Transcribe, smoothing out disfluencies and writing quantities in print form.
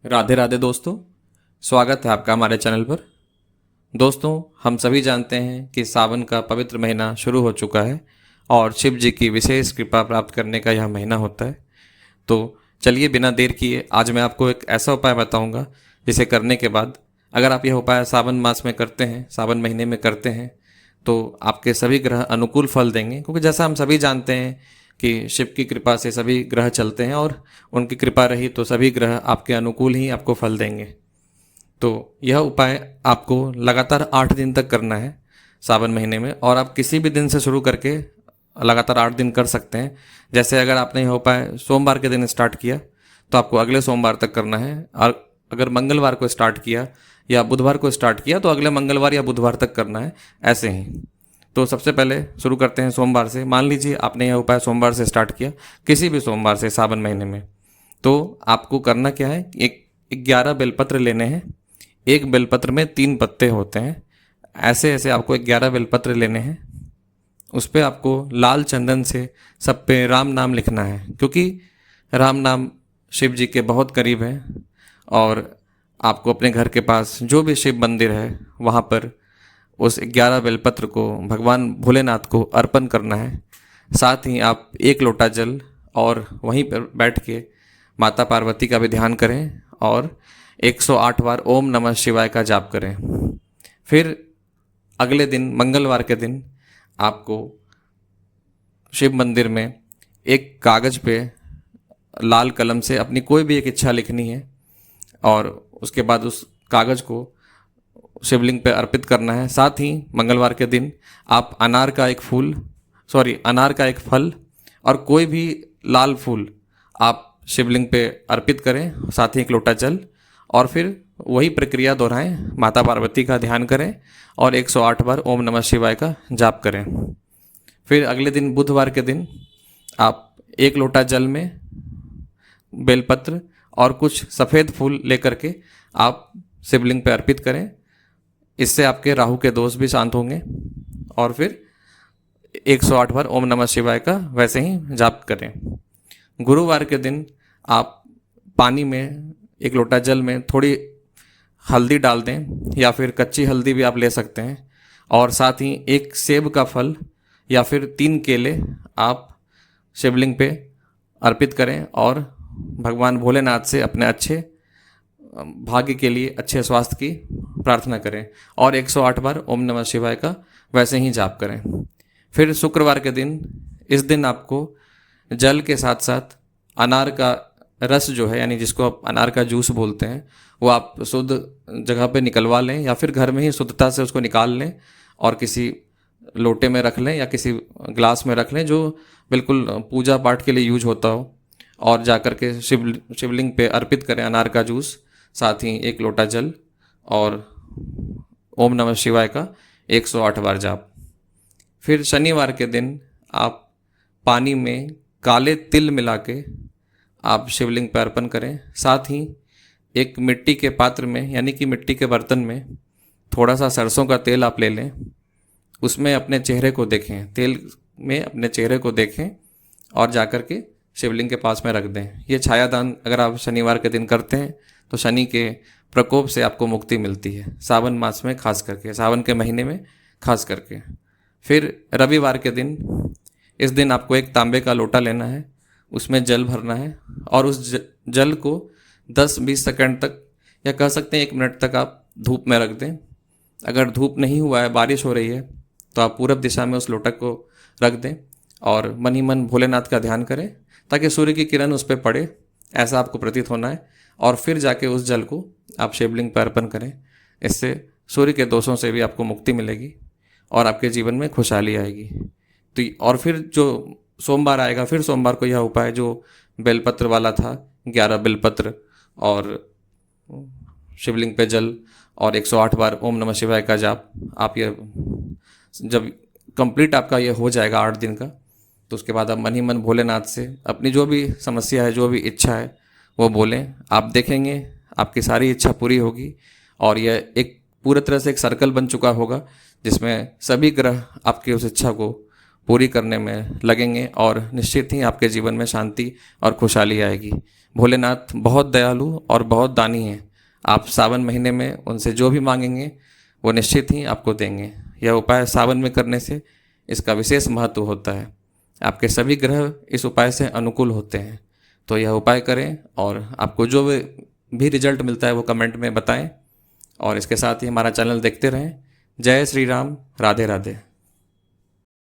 राधे राधे दोस्तों, स्वागत है आपका हमारे चैनल पर। दोस्तों, हम सभी जानते हैं कि सावन का पवित्र महीना शुरू हो चुका है और शिव जी की विशेष कृपा प्राप्त करने का यह महीना होता है। तो चलिए बिना देर किए आज मैं आपको एक ऐसा उपाय बताऊंगा जिसे करने के बाद अगर आप यह उपाय सावन मास में करते हैं, सावन महीने में करते हैं, तो आपके सभी ग्रह अनुकूल फल देंगे। क्योंकि जैसा हम सभी जानते हैं कि शिव की कृपा से सभी ग्रह चलते हैं और उनकी कृपा रही तो सभी ग्रह आपके अनुकूल ही आपको फल देंगे। तो यह उपाय आपको लगातार 8 दिन तक करना है सावन महीने में, और आप किसी भी दिन से शुरू करके लगातार 8 दिन कर सकते हैं। जैसे अगर आपने यह उपाय सोमवार के दिन स्टार्ट किया तो आपको अगले सोमवार तक करना है, और अगर मंगलवार को स्टार्ट किया या बुधवार को स्टार्ट किया तो अगले मंगलवार या बुधवार तक करना है, ऐसे ही। तो सबसे पहले शुरू करते हैं सोमवार से। मान लीजिए आपने यह उपाय सोमवार से स्टार्ट किया, किसी भी सोमवार से सावन महीने में, तो आपको करना क्या है, एक 11 बेलपत्र लेने हैं। एक बेलपत्र में 3 पत्ते होते हैं। ऐसे ऐसे आपको 11 बेलपत्र लेने हैं। उस पर आपको लाल चंदन से सब पे राम नाम लिखना है, क्योंकि राम नाम शिव जी के बहुत करीब है। और आपको अपने घर के पास जो भी शिव मंदिर है वहाँ पर उस 11 बेलपत्र को भगवान भोलेनाथ को अर्पण करना है। साथ ही आप 1 लोटा जल और वहीं पर बैठ के माता पार्वती का भी ध्यान करें और 108 बार ओम नमः शिवाय का जाप करें। फिर अगले दिन मंगलवार के दिन आपको शिव मंदिर में एक कागज़ पे लाल कलम से अपनी कोई भी एक इच्छा लिखनी है, और उसके बाद उस कागज़ को शिवलिंग पे अर्पित करना है। साथ ही मंगलवार के दिन आप अनार का एक फल और कोई भी लाल फूल आप शिवलिंग पे अर्पित करें, साथ ही 1 लोटा जल, और फिर वही प्रक्रिया दोहराएं। माता पार्वती का ध्यान करें और 108 बार ओम नमः शिवाय का जाप करें। फिर अगले दिन बुधवार के दिन आप 1 लोटा जल में बेलपत्र और कुछ सफ़ेद फूल लेकर के आप शिवलिंग पे अर्पित करें। इससे आपके राहु के दोष भी शांत होंगे। और फिर 108 बार ओम नमः शिवाय का वैसे ही जाप करें। गुरुवार के दिन आप पानी में 1 लोटा जल में थोड़ी हल्दी डाल दें, या फिर कच्ची हल्दी भी आप ले सकते हैं, और साथ ही 1 सेब का फल या फिर 3 केले आप शिवलिंग पे अर्पित करें और भगवान भोलेनाथ से अपने अच्छे भाग्य के लिए, अच्छे स्वास्थ्य की प्रार्थना करें, और 108 बार ओम नमः शिवाय का वैसे ही जाप करें। फिर शुक्रवार के दिन, इस दिन आपको जल के साथ साथ अनार का रस जो है, यानी जिसको आप अनार का जूस बोलते हैं, वो आप शुद्ध जगह पे निकलवा लें, या फिर घर में ही शुद्धता से उसको निकाल लें और किसी लोटे में रख लें या किसी ग्लास में रख लें जो बिल्कुल पूजा पाठ के लिए यूज होता हो, और जाकर के शिवलिंग पे अर्पित करें अनार का जूस, साथ ही 1 लोटा जल और ओम नमः शिवाय का 108 बार जाप। फिर शनिवार के दिन आप पानी में काले तिल मिला के आप शिवलिंग पर अर्पण करें। साथ ही एक मिट्टी के पात्र में, यानी कि मिट्टी के बर्तन में थोड़ा सा सरसों का तेल आप ले लें। उसमें अपने चेहरे को देखें, तेल में अपने चेहरे को देखें और जाकर के शिवलिंग के पास में रख दें। ये छायादान अगर आप शनिवार के दिन करते हैं तो शनि के प्रकोप से आपको मुक्ति मिलती है, सावन मास में खास करके, सावन के महीने में खास करके। फिर रविवार के दिन, इस दिन आपको 1 तांबे का लोटा लेना है, उसमें जल भरना है, और उस जल को 10-20 सेकंड तक, या कह सकते हैं 1 मिनट तक आप धूप में रख दें। अगर धूप नहीं हुआ है, बारिश हो रही है, तो आप पूरब दिशा में उस लोटा को रख दें और मन ही मन भोलेनाथ का ध्यान करें ताकि सूर्य की किरण उस पर पड़े, ऐसा आपको प्रतीत होना है। और फिर जाके उस जल को आप शिवलिंग पर अर्पण करें। इससे सूर्य के दोषों से भी आपको मुक्ति मिलेगी और आपके जीवन में खुशहाली आएगी। तो और फिर जो सोमवार आएगा, फिर सोमवार को यह उपाय जो बेलपत्र वाला था, 11 बेलपत्र और शिवलिंग पे जल और 108 बार ओम नमः शिवाय का जाप, आप ये जब कंप्लीट आपका ये हो जाएगा 8 दिन का, तो उसके बाद आप मन ही मन भोलेनाथ से अपनी जो भी समस्या है, जो भी इच्छा है वो बोलें। आप देखेंगे आपकी सारी इच्छा पूरी होगी, और यह एक पूरी तरह से एक सर्कल बन चुका होगा जिसमें सभी ग्रह आपकी उस इच्छा को पूरी करने में लगेंगे, और निश्चित ही आपके जीवन में शांति और खुशहाली आएगी। भोलेनाथ बहुत दयालु और बहुत दानी हैं। आप सावन महीने में उनसे जो भी मांगेंगे वो निश्चित ही आपको देंगे। यह उपाय सावन में करने से इसका विशेष महत्व होता है। आपके सभी ग्रह इस उपाय से अनुकूल होते हैं। तो यह उपाय करें और आपको जो भी रिजल्ट मिलता है वो कमेंट में बताएं। और इसके साथ ही हमारा चैनल देखते रहें। जय श्री राम, राधे राधे।